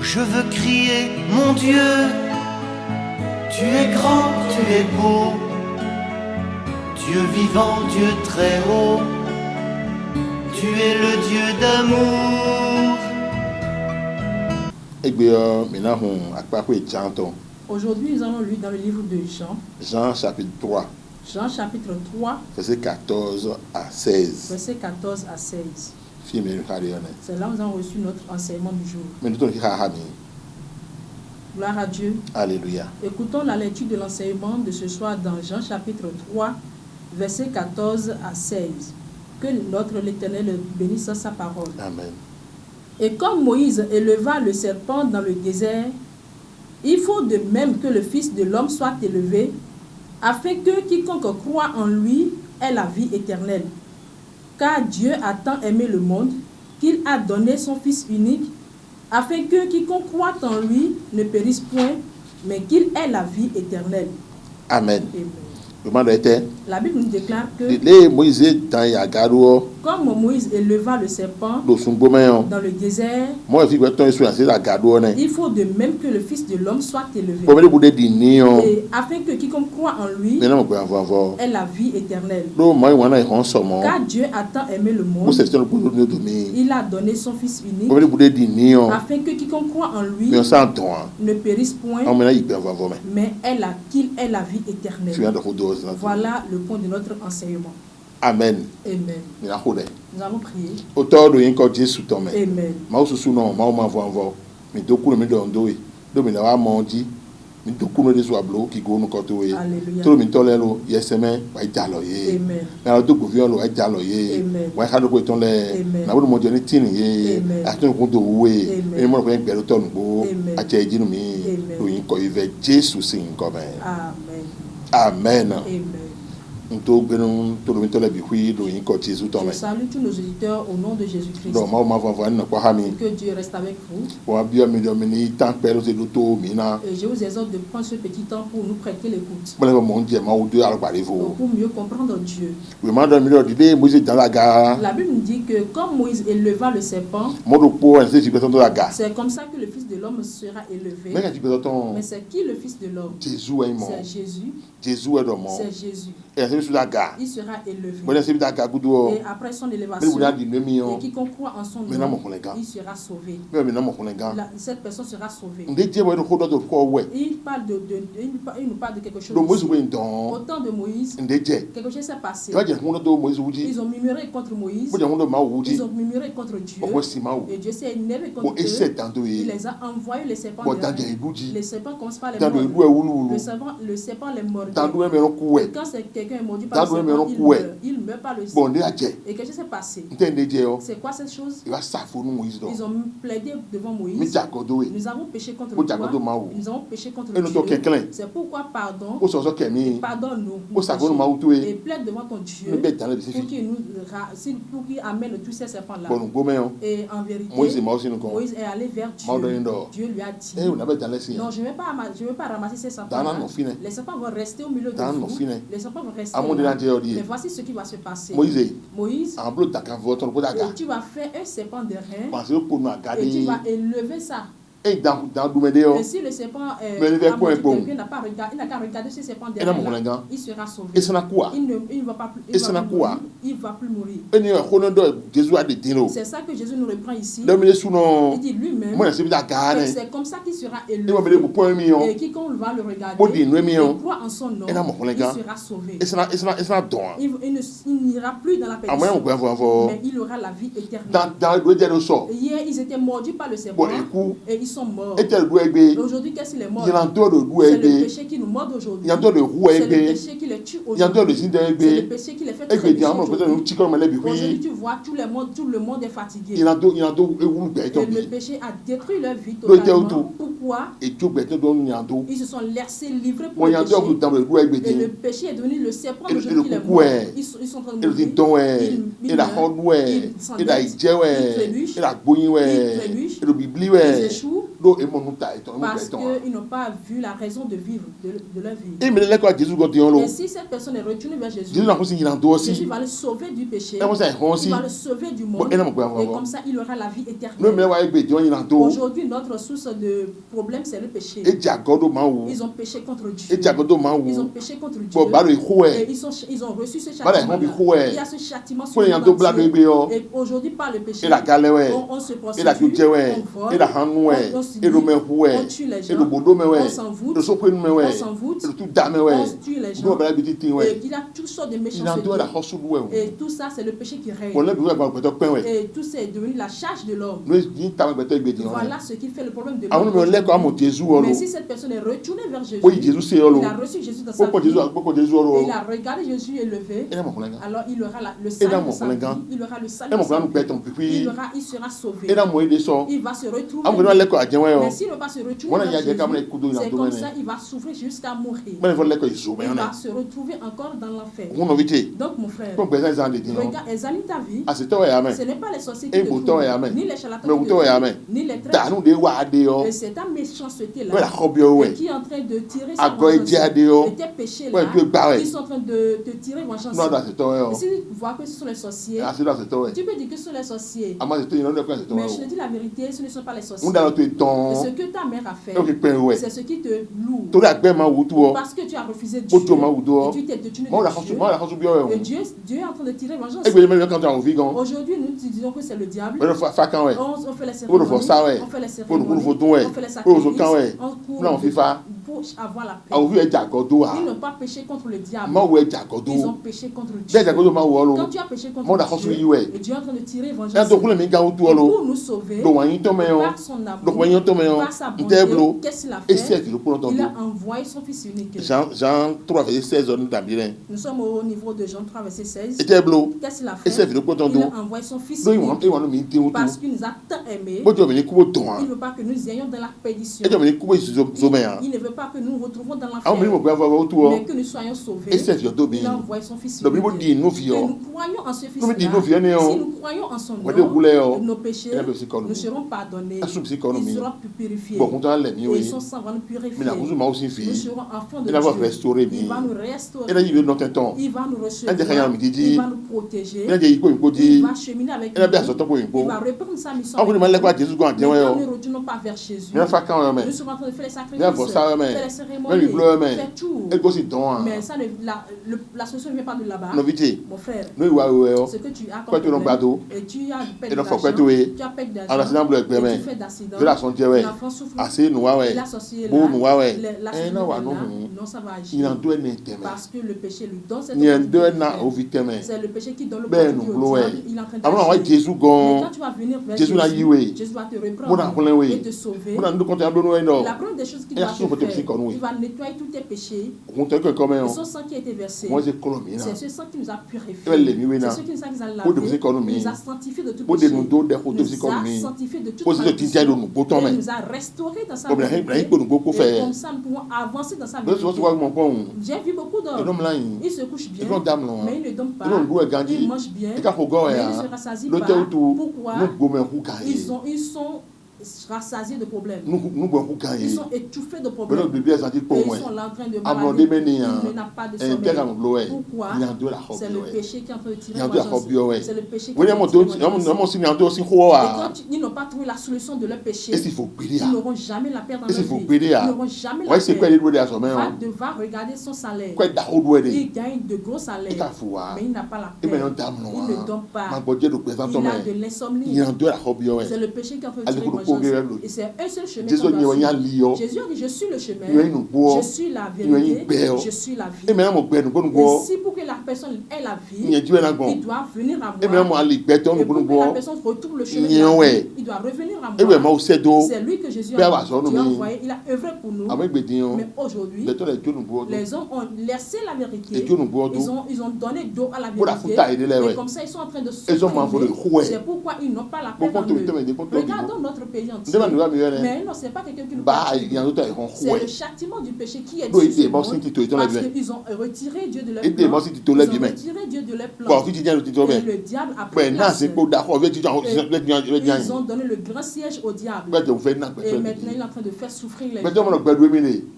Je veux crier, mon Dieu, tu es grand, tu es beau, Dieu vivant, Dieu très haut, tu es le Dieu d'amour. Aujourd'hui, nous allons lire dans le livre de Jean. Jean chapitre 3. Jean chapitre 3. Verset 14 à 16. Verset 14 à 16. C'est là où nous avons reçu notre enseignement du jour. Gloire à Dieu. Alléluia. Écoutons la lecture de l'enseignement de ce soir dans Jean chapitre 3, verset 14 à 16. Que notre l'Éternel bénisse sa parole. Amen. Et comme Moïse éleva le serpent dans le désert, il faut de même que le Fils de l'homme soit élevé, afin que quiconque croit en lui ait la vie éternelle. Car Dieu a tant aimé le monde qu'il a donné son Fils unique, afin que quiconque croit en lui ne périsse point, mais qu'il ait la vie éternelle. Amen. Amen. La Bible nous déclare que comme Moïse éleva le serpent dans le désert, il faut de même que le Fils de l'homme soit élevé, et afin que quiconque croit en lui ait la vie éternelle. Car Dieu a tant aimé le monde, il a donné son Fils unique, afin que quiconque croit en lui ne périsse point, mais qu'il ait la vie éternelle. Voilà le point de notre enseignement. Amen. Amen. Nous allons prier. Amen. Amen. Je salue tous nos auditeurs au nom de Jésus-Christ. Que Dieu reste avec vous. Et je vous exhorte de prendre ce petit temps pour nous prêter l'écoute, pour mieux comprendre Dieu. La Bible nous dit que comme Moïse éleva le serpent, c'est comme ça que le Fils de l'homme sera élevé. Mais c'est qui le Fils de l'homme? C'est Jésus. C'est Jésus. Il sera élevé. Et après son élévation, et quiconque croit en son nom, il sera sauvé. Cette personne sera sauvée. Il nous parle de quelque chose. Au temps de Moïse, quelque chose s'est passé. Ils ont murmuré contre Moïse. Ils ont murmuré contre Dieu. Et Dieu s'est énervé contre eux. Il les a envoyés les serpents. Les serpents commencent par les mordre. Le serpent les mord. Et quand quelqu'un est mordu par le serpent, il meurt par le serpent. Et quelque chose s'est passé. C'est quoi cette chose? Ils ont plaidé devant Moïse. Nous avons péché contre toi. Nous avons péché contre Dieu. C'est pourquoi pardonne-nous. Et plaide devant ton Dieu pour qu'il amène tous ces serpents-là. Et en vérité, Moïse est allé vers Dieu. Dieu lui a dit, non, je ne vais pas ramasser ces serpents-là. Les serpents vont rester au milieu de vous. Les serpents vont rester là. Mais voici ce qui va se passer. Moïse, et tu vas faire un serpent de rein et tu vas élever ça. Et si le serpent quelqu'un n'a qu'à regarder ce serpent derrière là, il sera sauvé. Il ne va plus mourir. C'est ça que Jésus nous reprend ici. Il dit lui-même que c'est comme ça qu'il sera élevé. Et quiconque va le regarder et croit en son nom, il sera sauvé. Il n'ira plus dans la perdition, mais il aura la vie éternelle. Hier, ils étaient mordus par le serpent et ils sont morts. Aujourd'hui, qu'est-ce qu'il est mort? C'est le péché qui nous morde aujourd'hui. C'est le péché qui les tue aujourd'hui. C'est le péché qui les fait très bien aujourd'hui. Aujourd'hui, tu vois, tout le monde est fatigué. Et le péché a détruit leur vie totalement. Pourquoi? Ils se sont laissés livrer pour le péché. Et le péché est devenu le serpent d'aujourd'hui qui les mord. Ils sont en train de mourir. Ils trébuchent. Ils échouent. Parce qu'ils n'ont pas vu la raison de vivre de leur vie. Et si cette personne est retournée vers Jésus, Jésus va le sauver du péché, il va le sauver du monde, et comme ça il aura la vie éternelle. Aujourd'hui, notre source de problème, c'est le péché. Ils ont péché contre Dieu. Ils ont péché contre Dieu. Et ils ont reçu ce châtiment. Il y a ce châtiment sur le et aujourd'hui, par le péché, on se prostitue, on vole, on tue les gens, on s'envoûte, on tue les gens. Et il y a toutes sortes de méchanceté. Et tout ça, c'est le péché qui règne. Et tout ça est devenu la charge de l'homme. Voilà ce qui fait le problème de l'homme. Mais si cette personne est retournée vers Jésus, il a reçu Jésus dans sa vie, il a regardé Jésus élevé, alors il aura le salut de sa vie, il aura le salut de sa vie, il sera sauvé, il va se retrouver. Mais s'il ne va pas se retrouver vers Jésus, c'est comme ça il va souffrir jusqu'à mourir. Il va se retrouver encore dans l'enfer. Donc mon frère, regarde, examine ta vie. Ce n'est pas les sorciers qui te trouvent, ni les charlatans qui te trouvent, ni les traîtres. Et c'est ta méchanceté-là qui est en train de tirer sa vengeance. Et tes péchés-là, qui sont en train de te tirer vengeance. Et si tu vois que ce sont les sorciers, tu peux dire que ce sont les sorciers. Mais je te dis la vérité, ce ne sont pas les sorciers. Et ce que ta mère a fait, c'est ce qui te loue. Parce que tu as refusé Dieu. Et tu t'es détourné de Dieu. Et Dieu est en train de tirer vengeance. Aujourd'hui, nous disons que c'est le diable. On fait les cérémonies, on fait les sacrifices, on court pour avoir la paix. Ils n'ont pas péché contre le diable. Ils ont péché contre Dieu. Quand tu as péché contre Dieu, et Dieu est en train de tirer vengeance pour nous sauver par son amour, par sa bonté. Qu'est-ce qu'il a fait? Il a envoyé son fils unique. Jean 3, verset 16. Nous sommes au niveau de Jean 3, verset 16. Qu'est-ce qu'il a fait? Il a envoyé son fils unique parce qu'il nous a tant aimés. Il ne veut pas que nous ayons dans la perdition. Il ne veut pas que nous nous retrouvons dans l'enfer, mais que nous soyons sauvés. Il a envoyé son fils unique. Et nous croyons en ce fils-là. Si nous croyons en son nom, nos péchés nous seront pardonnés. Ils seront purifiés. Et son sang va nous purifier. Nous serons enfants de Dieu. Il va nous restaurer. Il va nous recevoir. Il va nous protéger. Il va cheminer avec nous. Il va reprendre sa mission. Mais quand nous ne retournons pas vers Jésus, nous sommes en train de faire les sacrifices, faire les cérémonies, faire tout. Mais ça, la solution ne vient pas de là-bas. Mon frère, ce que tu as comme problème, et tu as perdu d'argent, tu as perdu d'argent, et tu fais d'accident, l'enfant souffre, la sorcière-là, la sorcière-là, non, ça va agir. Parce que le péché lui donne cette opportunité. C'est le péché qui donne l'opportunité au diable. Il est en train d'agir. Mais quand tu vas venir vers Jésus, Jésus va te reprendre et te sauver. La première des choses qu'il va te faire, il va nettoyer tous tes péchés. Et son sang qui a été versé, c'est ce sang qui nous a purifiés. C'est ce qui nous a lavé. Il nous a sanctifiés de tout péché. Il nous a sanctifiés de toute maldition. Il nous a restaurés dans sa volonté. Et comme ça, nous pouvons avancer dans sa vie. J'ai vu beaucoup d'hommes. Ils se couchent bien, mais ils ne dorment pas. Ils mangent bien, mais ils ne se rassasient pas. Pourquoi? Ils sont rassasiés de problèmes. Ils sont étouffés de problèmes. Et ils sont là en train de brader. Il n'a pas de sommeil. Pourquoi? C'est le péché qui est en train de tirer vengeance. C'est le péché qui est en train de tirer vengeance. Et quand ils n'ont pas trouvé la solution de leur péché, ils n'auront jamais la paix dans leur vie. Ils n'auront jamais la paix. Va regarder son salaire. Il gagne de gros salaires, mais il n'a pas la paix. Il ne dort pas. Il a de l'insomnie. C'est le péché qui est en train de tirer vengeance. Et c'est un seul chemin qu'on doit suivre. Jésus a dit, je suis le chemin, je suis la vérité, je suis la vie. Et si pour que la personne ait la vie, il doit venir à moi. Et pour que la personne retrouve le chemin de la vie, il doit revenir à moi. C'est lui que Jésus a envoyé. Il a œuvré pour nous. Mais aujourd'hui, les hommes ont laissé la vérité. Ils ont donné dos à la vérité. Et comme ça, ils sont en train de se souffrir. C'est pourquoi ils n'ont pas la paix dans eux. Regardons notre pays entier. Mais non, ce n'est pas quelqu'un qui nous pardonne. C'est le châtiment du péché qui est sur ce monde, parce qu'ils ont retiré Dieu de leur plan. Ils ont retiré Dieu de leur plan. Et le diable a pris place. Ils ont donné le grand siège au diable. Et maintenant, il est en train de faire souffrir les gens.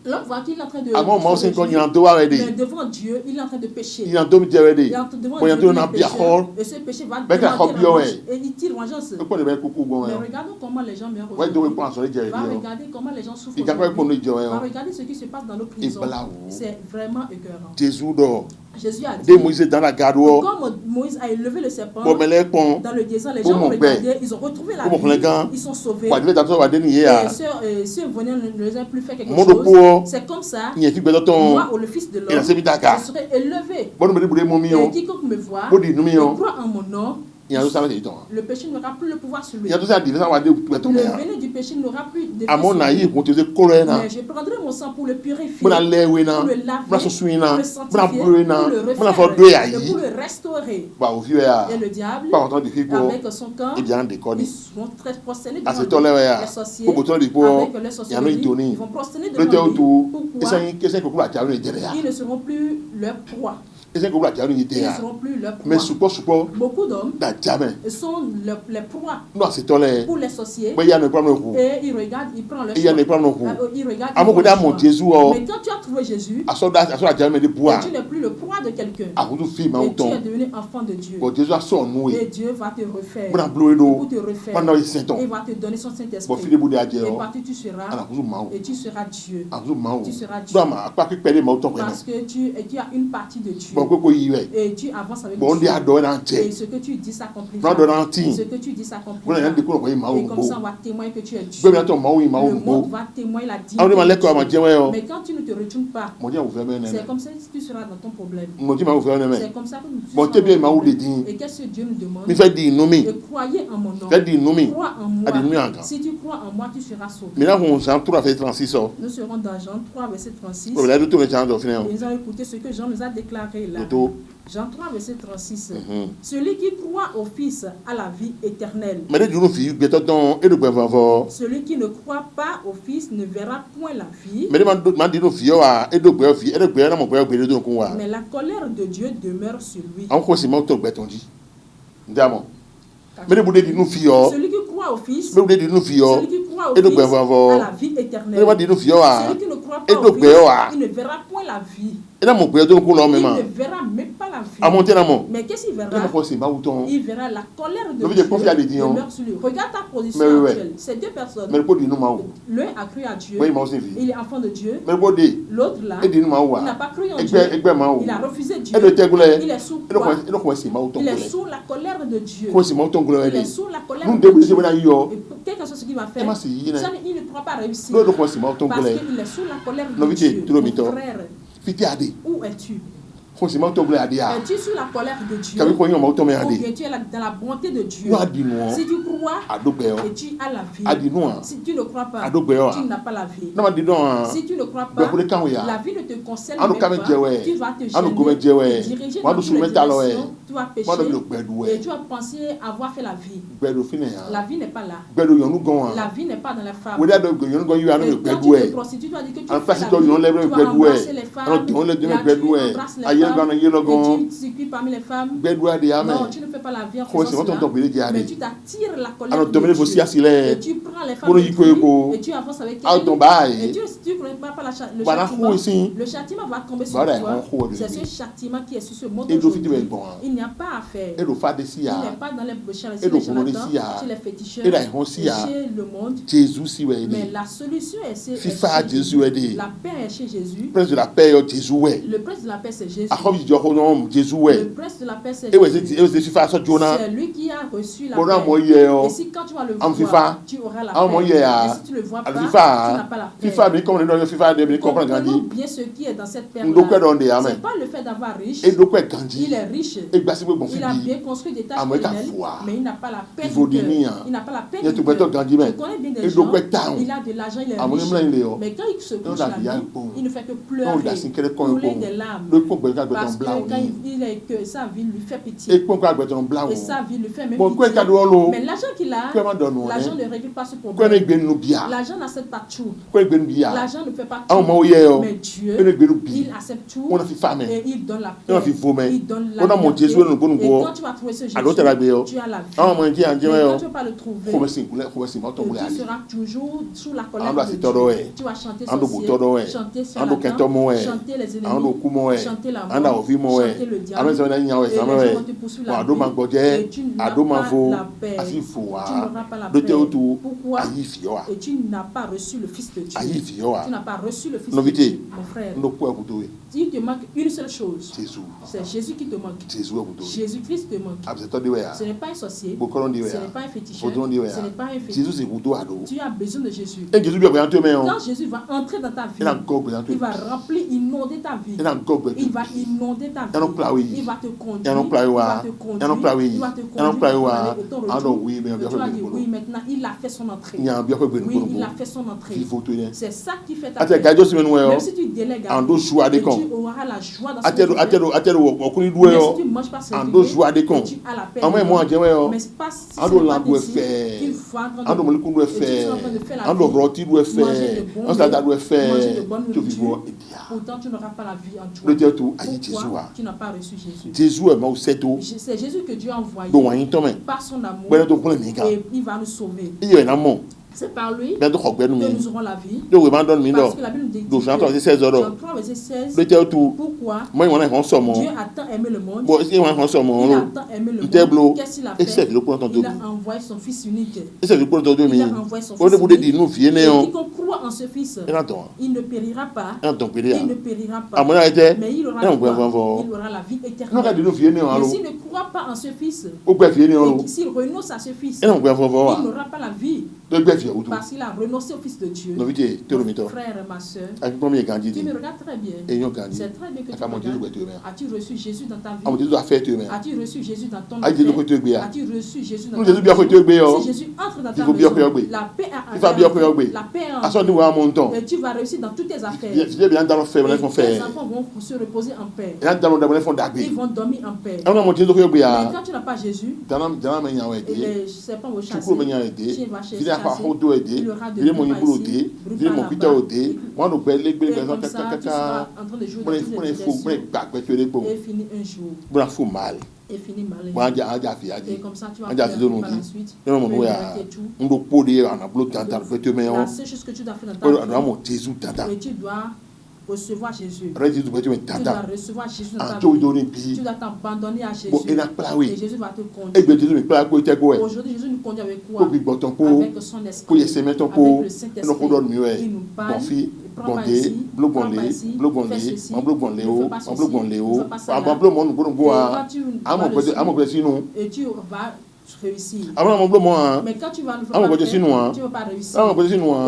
L'homme voit qu'il est en train de... Mais devant Dieu, il est en train de pécher. Il est devant Dieu, et ce péché va demander et il tire vengeance. Mais regardons comment les gens meurent aujourd'hui. Va regarder comment les gens souffrent aujourd'hui. Va regarder ce qui se passe dans nos prisons. C'est vraiment écœurant. Jésus a dit, comme Moïse a élevé le serpent dans le désert, les gens ont regardé, ils ont retrouvé la vie, ils sont sauvés. Et ceux venant ne les ont plus fait quelque chose. C'est comme ça, moi, ou le Fils de l'homme, je serai élevé. Et quiconque me voit, et croit en mon nom, le péché n'aura plus le pouvoir sur lui. Le venin du péché n'aura plus de pouvoir. Mais je prendrai mon sang pour le purifier, pour le laver, pour le sanctifier, pour le refaire, pour le restaurer. Et le diable, avec son camp, ils vont très prosternés devant lui. Les sorciers, avec les sorciers, ils vont prosterner devant lui. Pourquoi? Ils ne seront plus leur proie. Ils ne seront plus leur proie. Beaucoup d'hommes sont les proies pour les sorciers. Et ils regardent, ils prennent leur choix. Ils regardent. Mais quand tu as trouvé Jésus, et tu n'es plus le proie de quelqu'un, et tu es devenu enfant de Dieu. Et Dieu va te refaire. Pour te refaire. Il va te donner son Saint-Esprit. Et partout tu seras. Et tu seras Dieu. Tu seras Dieu. Parce que tu as une partie de Dieu. Et tu avances avec Dieu. Et ce que tu dis s'accomplira. Ce que tu dis s'accomplira. Et comme ça, on va témoigner que tu es Dieu. Le monde va témoigner la divinité. Mais quand tu ne te retournes pas, c'est comme ça que tu seras dans ton problème. C'est comme ça que nous sommes. Et qu'est-ce que Dieu nous demande? De croyer en mon nom. Crois en moi. Si tu crois en moi, tu seras sauvé. Nous serons dans Jean 3, verset 36. Et nous allons écouter ce que Jean nous a déclaré là. Jean 3, verset 36. Celui qui croit au Fils a la vie éternelle. Celui qui ne croit pas au Fils ne verra point la vie. Mais la colère de Dieu demeure sur lui. Celui qui croit au Fils, celui qui croit au Fils a la vie éternelle. Celui qui ne croit pas au Fils, il ne verra point la vie. Il ne verra même pas la vie. Mais qu'est-ce qu'il verra? Il verra la colère de Dieu demeure sur lui. Regarde ta position actuelle. Ces deux personnes. L'un a cru à Dieu. Il est enfant de Dieu. L'autre là, il n'a pas cru en Dieu. Il a refusé Dieu. Il est sous quoi? Il est sous la colère de Dieu. Il est sous la colère de Dieu. Et quelque chose qu'il va faire, il ne pourra pas réussir. Parce qu'il est sous la colère de Dieu. Mon frère, où es-tu? Es-tu sous la colère de Dieu? Ou bien tu es dans la bonté de Dieu? Si tu crois, et tu as la vie. Si tu ne crois pas, tu n'as pas la vie. Si tu ne crois pas, la vie ne te concerne même pas. Tu vas te gêner, te diriger dans toutes les directions. Tu vas pécher et tu vas penser avoir fait la vie. La vie n'est pas là. La vie n'est pas dans la femme. Et quand tu te prostitues, tu vas dire que tu fais la vie. Tu vas embrasser les femmes. Tu embrasses les femmes. Et tu circules parmi les femmes. Non, tu ne fais pas la vie en faisant cela. Mais tu t'attires la colère de Dieu. Et tu prends les femmes de Dieu et tu avances avec elles. Et tu ne connais pas le châtiment. Le châtiment va tomber sur toi. C'est ce châtiment qui est sur ce monde aujourd'hui. Il n'y a pas à faire. Il n'y a pas dans les charlatans, chez les féticheurs, chez le monde. Mais la solution est chez Jésus. La paix est chez Jésus. Le prince de la paix, c'est Jésus. Le prince de la paix, c'est Jésus. C'est lui qui a reçu la paix. Et si quand tu vas le voir, tu auras la paix. Et si tu ne le vois pas, tu n'as pas la paix. Comprenons bien ce qui est dans cette période-là. C'est pas le fait d'avoir riche. Il est riche. Il a bien construit des tâches criminelles, mais il n'a pas la peine. Il n'a pas la peine. Je connais bien des gens. Il a de l'argent, il est riche. Mais quand il se couche la nuit, il ne fait que pleurer, couler des larmes. Parce que quand il est que sa vie lui fait pitié. Et sa vie lui fait même pitié. Mais l'argent qu'il a, l'argent ne règle pas ce problème. L'argent n'accepte pas tout. L'argent ne fait pas tout. Mais Dieu, il accepte tout. Et il donne la paix. Il donne la liberté. Et quand tu vas trouver ce Jésus, tu as la vie. Mais quand tu ne vas pas le trouver, tu seras toujours sous la colère de Dieu. Tu vas chanter sorcier, chanter charlatan, chanter les ennemis, chanter la mort, chanter le diable. Et les gens vont te poursuivre la vie. Et tu n'auras pas la paix. Tu n'auras pas la paix. Pourquoi? Et tu n'as pas reçu le Fils de Dieu. Tu n'as pas reçu le Fils de Dieu, mon frère. Il te manque une seule chose. C'est Jésus qui te manque. Jésus-Christ te manque. Ce n'est pas un sorcier. Ce n'est pas un féticheur. Ce n'est pas un féticheur. Tu as besoin de Jésus. Quand Jésus va entrer dans ta vie, il va remplir, inonder ta vie. Il va inonder ta vie. Il va te conduire. Il va te conduire. Tu vas dire oui, maintenant il a fait son entrée. Oui, il a fait son entrée. C'est ça qui fait ta paix. Même si tu délègues, tu auras la joie dans ce jour. Mais si tu ne manges pas ce jour, tu as la paix. Mais c'est pas si ce n'est pas d'ici qu'il faut entendre et tu es en train de faire la vie, manger de bonne nourriture. Pourtant tu n'auras pas la vie en toi. Pourquoi tu n'as pas reçu Jésus? C'est Jésus que Dieu a envoyé par son amour et il va nous sauver. C'est par lui que nous aurons la vie. Parce que la Bible dit Jean 3, verset 16. Pourquoi Dieu a tant aimé le monde. Il a tant aimé le monde. Qu'est-ce qu'il a fait? Il a envoyé son Fils unique. Il a envoyé son Fils unique. Et quiconque croit en ce Fils, il ne périra pas. Il ne périra pas. Mais il aura la vie éternelle. Mais s'il ne croit pas en ce Fils, et s'il renonce à ce Fils, il n'aura pas la vie. Parce qu'il a renoncé au Fils de Dieu. Mon frère et ma soeur, tu me regardes très bien. C'est très bien que tu me regardes. As-tu reçu Jésus dans ta vie? As-tu reçu Jésus dans ton affaire? As-tu reçu Jésus dans ta vie? Si Jésus entre dans ta maison, la paix est et tu vas réussir dans toutes tes affaires. Et tes enfants vont se reposer en paix. Ils vont dormir en paix. Mais quand tu n'as pas Jésus, les serpents vont chasser. Tu vas chasser. Il aura de bruit ici, bruit par là-bas. Et comme ça, tu seras en train de jouer dans toutes les directions. Et finir un jour. Et finir mal. Et comme ça, tu vas faire par la suite. La seule chose que tu dois faire dans ta vie, et tu dois recevoir Jésus. Tu dois recevoir Jésus dans ta vie. Tu dois t'abandonner à Jésus. Et Jésus va te conduire. Aujourd'hui, Jésus nous conduit avec quoi? Avec son esprit. Avec le Saint-Esprit. Il nous parle. Prends pas ici, fais ceci, ne fais pas ceci. Et tu vas réussir. Mais quand tu vas ne pas faire, tu ne vas pas réussir. Et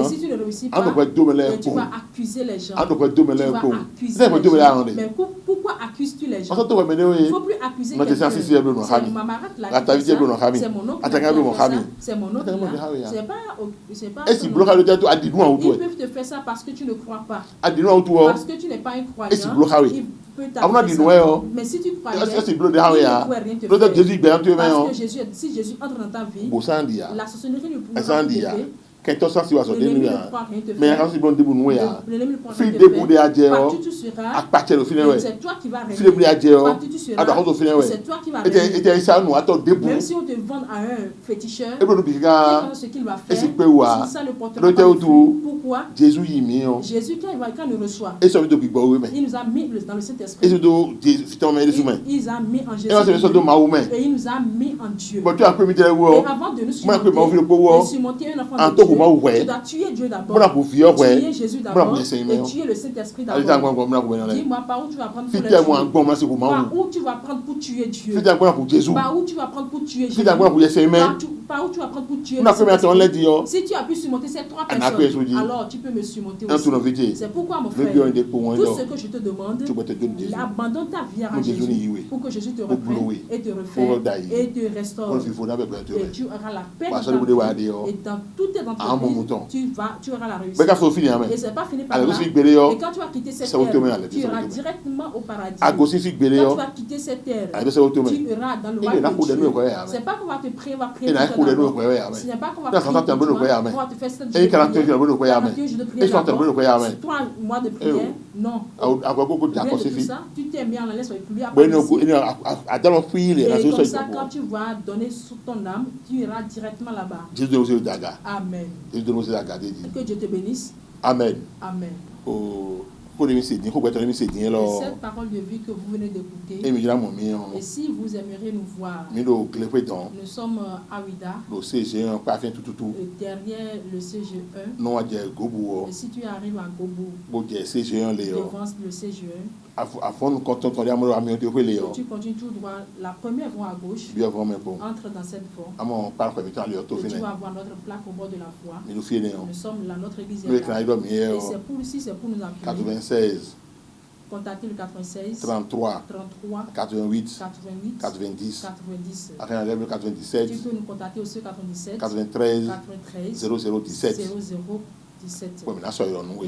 si tu ne réussis pas, tu vas accuser les gens. Mais pourquoi accuses-tu les gens? Il ne faut plus accuser quelqu'un. C'est ma marade là qui fait ça. C'est mon oncle qui fait ça. C'est mon oncle là. C'est pas ils peuvent te faire ça parce que tu ne crois pas. Parce que tu n'es pas un croyant. Mais si tu crois bien, il ne pourrait rien te faire. Parce que si Jésus entre dans ta vie, la sorcellerie ne pourra pas t'aider. L'ennemi ne pourra rien te faire. L'ennemi ne pourra rien te faire. Partout tu seras, c'est toi qui vas régner. Partout tu seras, c'est toi qui vas régner. Même si on te vend à un féticheur, ce qu'il va faire, si ça ne portera pas de fruit. Pourquoi? Jésus, quand il nous reçoit, il nous a mis dans le Saint-Esprit. Il nous a mis en Jésus. Et il nous a mis en Dieu. Et avant de nous surmonter un enfant de Dieu, tu dois tuer Dieu d'abord, tuer Jésus d'abord, et tuer le Saint-Esprit d'abord. Dis-moi par où tu vas prendre pour les tuer. Par où tu vas prendre pour tuer Dieu. Par où tu vas prendre pour tuer Jésus. Par où tu vas prendre pour tuer le Saint-Esprit. Si tu as pu surmonter ces trois personnes, alors alors tu peux me surmonter aussi. C'est pourquoi, mon frère, tout ce que je te demande, abandonne ta vie à Jésus pour que Jésus te reprenne et te refaire et te restaure. Et tu auras la paix dans ta vie. Et dans toutes tes entreprises, tu auras la réussite. Et c'est pas fini par là. Et quand tu vas quitter cette terre, tu iras directement au paradis. Quand tu vas quitter cette terre, tu iras dans le royaume de Dieu. C'est pas qu'on va te prier, on va prier. Ce n'est pas qu'on va prier, on va te faire cette journée de prière. 3 mois de prière, non. Tout ça, tu t'es mis en laisse avec lui. Et comme ça, quand tu vas donner sur ton âme, tu iras directement là-bas. Amen. Que Dieu te bénisse. Amen. Amen. Cette parole de vie que vous venez d'écouter, et si vous aimeriez nous voir, nous sommes à Ouida, derrière le CGE1. Et si tu arrives à Gobo, devant le CGE1, tu continues tout droit, la première voie à gauche, entre dans cette voie, et tu vas avoir notre plaque au bord de la voie. Nous sommes là, notre église est là. Et c'est pour nous appuyer. Contactez le 96 33 88 90. Après le 97. Tu peux nous contacter aussi au 97 93 0017. Et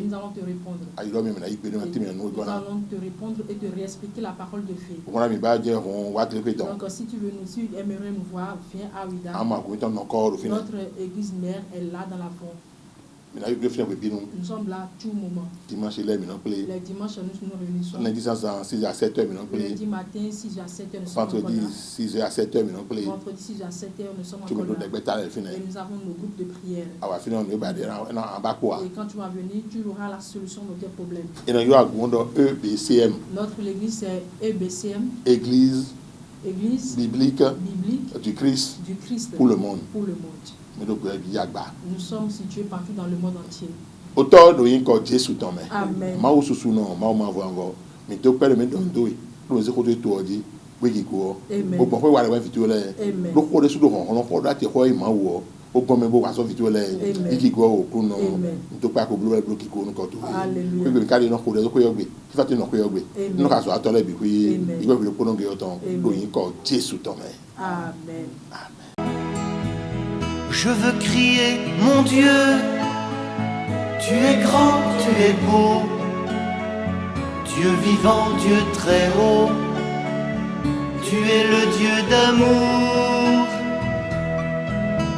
nous allons te répondre. Nous allons te répondre et te réexpliquer la parole de fait. Donc si tu aimerais nous voir, viens à Ouida. Notre église mère est là dans la fond. Nous sommes là tout moment. Dimanche, les dimanches, nous nous réunissons. Lundi, 6h à 7h, lundi matin, 6h à 7h, nous sommes vendredi, 6h à 7h, vendredi, 6h à 7h, nous sommes encore là. Et nous avons nos groupes de prière. Et quand tu vas venir, tu auras la solution de tes problèmes. Notre église, c'est EBCM. Église biblique du Christ pour le monde. Nous sommes situés partout dans le monde entier. Amen. Amen. Je veux crier, mon Dieu, tu es grand, tu es beau, Dieu vivant, Dieu très haut, tu es le Dieu d'amour.